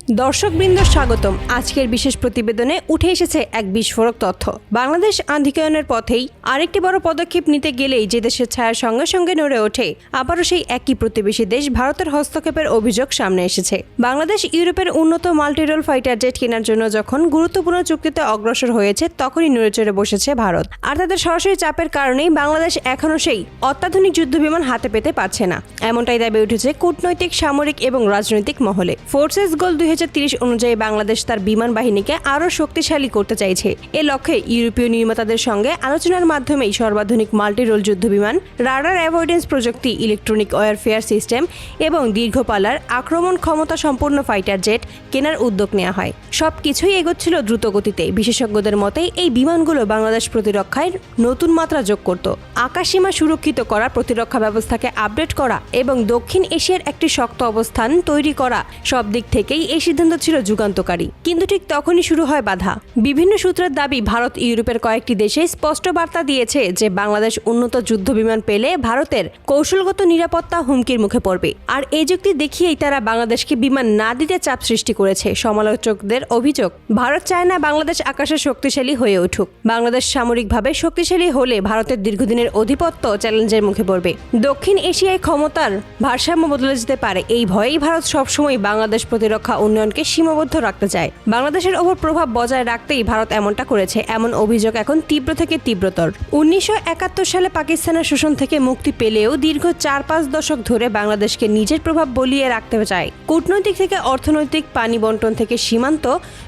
দর্শকবৃন্দ স্বাগতম। আজকের বিশেষ প্রতিবেদনে উঠে এসেছে এক বিস্ফোরক তথ্য। বাংলাদেশ আধিকায়নের পথেই আরেকটি বড় পদক্ষেপ নিতে গেলেই যে দেশের ছায়ার সঙ্গে সঙ্গে নড়ে ওঠে আবারও সেই একই প্রতিবেশী দেশ ভারতের হস্তক্ষেপের অভিযোগ সামনে এসেছে। বাংলাদেশ ইউরোপের উন্নত মাল্টিরোল ফাইটার জেট কেনার জন্য যখন গুরুত্বপূর্ণ চুক্তিতে অগ্রসর হয়েছে তখনই নড়েচড়ে বসেছে ভারত। আর তাদের সরাসরি চাপের কারণেই বাংলাদেশ এখনও সেই অত্যাধুনিক যুদ্ধবিমান হাতে পেতে পারছে না, এমনটাই দাবি উঠেছে কূটনৈতিক, সামরিক এবং রাজনৈতিক মহলে। ফোর্সেস গোল 2030 অনুযায়ী বাংলাদেশ তার বিমান বাহিনীকে আরও শক্তিশালী করতে চাইছে। এ লক্ষ্যে ইউরোপীয় নির্মাতাদের সঙ্গে আলোচনার মাধ্যমেই সর্বাধুনিক মাল্টিরোল যুদ্ধবিমান, রাডার অ্যাভয়েডেন্স প্রযুক্তি, ইলেকট্রনিক ওয়ারফেয়ার সিস্টেম এবং দীর্ঘপাল্লার আক্রমণ ক্ষমতা সম্পন্ন ফাইটার জেট কেনার উদ্যোগ নেওয়া হয়। সবকিছুই এগোচ্ছিল দ্রুত গতিতে। বিশেষজ্ঞদের মতে এই বিমানগুলো বাংলাদেশ প্রতিরক্ষায় নতুন মাত্রা যোগ করত। আকাশসীমা সুরক্ষিত করা, প্রতিরক্ষা ব্যবস্থাকে আপডেট করা এবং দক্ষিণ এশিয়ার একটি শক্ত অবস্থান তৈরি করা, সব দিক থেকেই এই সিদ্ধান্ত ছিল যুগান্তকারী। কিন্তু ঠিক তখনই শুরু হয় বাধা। বিভিন্ন সূত্রের দাবি, ভারত ইউরোপের কয়েকটি দেশে স্পষ্ট বার্তা দিয়েছে যে বাংলাদেশ উন্নত যুদ্ধবিমান পেলে ভারতের কৌশলগত নিরাপত্তা হুমকির মুখে পড়বে। আর এই যুক্তি দেখিয়েই তারা বাংলাদেশকে বিমান না দিতে চাপ সৃষ্টি করেছে। সমালোচকদের অভিযোগ, ভারত চায় না বাংলাদেশ আকাশে শক্তিশালী হয়ে উঠুক। বাংলাদেশ সামরিকভাবে শক্তিশালী হলে ভারতের দীর্ঘদিনের আধিপত্য চ্যালেঞ্জের মুখে পড়বে। দক্ষিণ এশিয়ায় ক্ষমতার ভারসাম্য বদলে যেতে পারে। এই ভয়েই ভারত সবসময় বাংলাদেশ প্রতিরক্ষা উন্নয়নকে সীমাবদ্ধ রাখতে চায়। বাংলাদেশের ওপর প্রভাব বজায় রাখতেই ভারত এমনটা করেছে, এমন অভিযোগ এখন তীব্র থেকে তীব্রতর। 1971 সালে পাকিস্তানের শোষণ থেকে মুক্তি পেলেও দীর্ঘ 4-5 দশক ধরে বাংলাদেশকে নিজের প্রভাব বলিয়ে রাখতে চায়। কূটনৈতিক থেকে অর্থনৈতিক, পানি বন্টন থেকে সীমান্ত,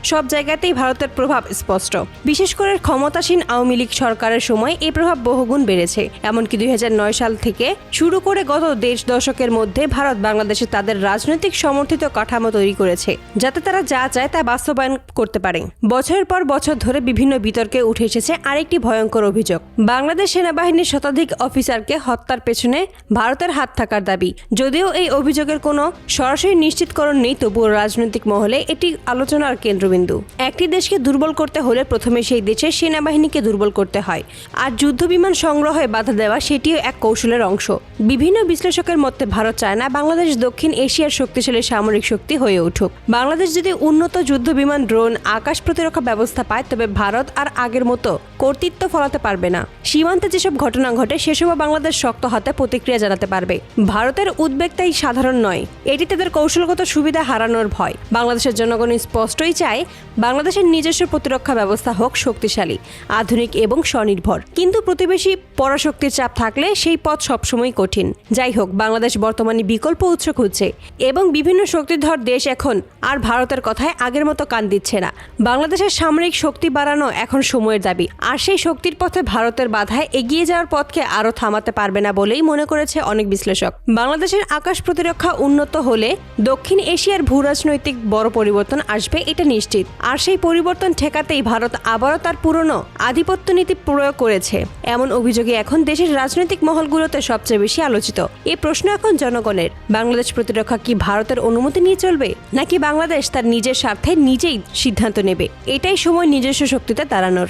সব জায়গাতেই ভারতের প্রভাব স্পষ্ট। বিশেষ করে ক্ষমতাসীন আওয়ামী লীগ সরকারের সময় এই প্রভাব বহুগুণ বেড়েছে। এমনকি 2009 সাল থেকে শুরু করে গত 1.5 দশকের মধ্যে ভারত বাংলাদেশে তাদের রাজনৈতিক সমর্থিত কাঠামো তৈরি করেছে, যাতে তারা যা চায় তা বাস্তবায়ন করতে পারে। বছরের পর বছর ধরে বিভিন্ন বিতর্কে উঠে এসেছে আরেকটি ভয়ঙ্কর অভিযোগ, বাংলাদেশ সেনাবাহিনীর শতাধিক অফিসারকে হত্যার পেছনে ভারতের হাত থাকার দাবি। যদিও এই অভিযোগের কোনো সরাসরি নিশ্চিতকরণ নেই, তবুও রাজনৈতিক মহলে এটি আলোচনার কেন্দ্রবিন্দু। একটি দেশকে দুর্বল করতে হলে প্রথমে সেই দেশের সেনাবাহিনীকে দুর্বল করতে হয়, আর যুদ্ধবিমান সংগ্রহে বাধা দেওয়া সেটিও এক কৌশলের অংশ। বিভিন্ন বিশ্লেষকের মতে ভারত চায় না বাংলাদেশ দক্ষিণ এশিয়ার শক্তিশালী সামরিক শক্তি হয়ে উঠুক। বাংলাদেশ যদি উন্নত যুদ্ধবিমান, ড্রোন, আকাশ প্রতিরক্ষা ব্যবস্থা পায়, তবে ভারত আর আগের মতো কর্তৃত্ব ফলাতে পারবে না। সীমান্তে যেসব ঘটনা ঘটে সেসবও বাংলাদেশ শক্ত হাতে প্রতিক্রিয়া জানাতে পারবে। ভারতের উদ্বেগ তাই সাধারণ নয়, এটি তাদের কৌশলগত সুবিধা হারানোর ভয়। বাংলাদেশের জনগণ স্পষ্টই চায় বাংলাদেশের নিজস্ব প্রতিরক্ষা ব্যবস্থা হোক শক্তিশালী, আধুনিক এবং স্বনির্ভর। কিন্তু প্রতিবেশী পরাশক্তির চাপ থাকলে সেই পথ সবসময় কঠিন। যাই হোক, বাংলাদেশ বর্তমানে বিকল্প উৎস খুঁজছে এবং বিভিন্ন শক্তিধর দেশ এখন আর ভারতের কথায় আগের মতো কান দিচ্ছে না। বাংলাদেশের সামরিক শক্তি বাড়ানো এখন সময়ের দাবি, আর সেই শক্তির পথে ভারতের বাধায় এগিয়ে যাওয়ার পথকে আরও থামাতে পারবে না বলেই মনে করেছে অনেক বিশ্লেষক। বাংলাদেশের আকাশ প্রতিরক্ষা উন্নত হলে দক্ষিণ এশিয়ার ভূরাজনৈতিক বড় পরিবর্তন আসবে, এটা নিশ্চিত। আর সেই পরিবর্তন ঠেকাতেই ভারত আবারও তার পুরনো আধিপত্য নীতি প্রয়োগ করেছে, এমন অভিযোগে এখন দেশের রাজনৈতিক মহলগুলোতে সবচেয়ে বেশি আলোচিত। এই প্রশ্ন এখন জনগণের, বাংলাদেশ প্রতিরক্ষা কি ভারতের অনুমতি নিয়ে চলবে, নাকি বাংলাদেশ তার নিজের স্বার্থে নিজেই সিদ্ধান্ত নেবে? এটাই সময় নিজস্ব শক্তিতে দাঁড়ানোর।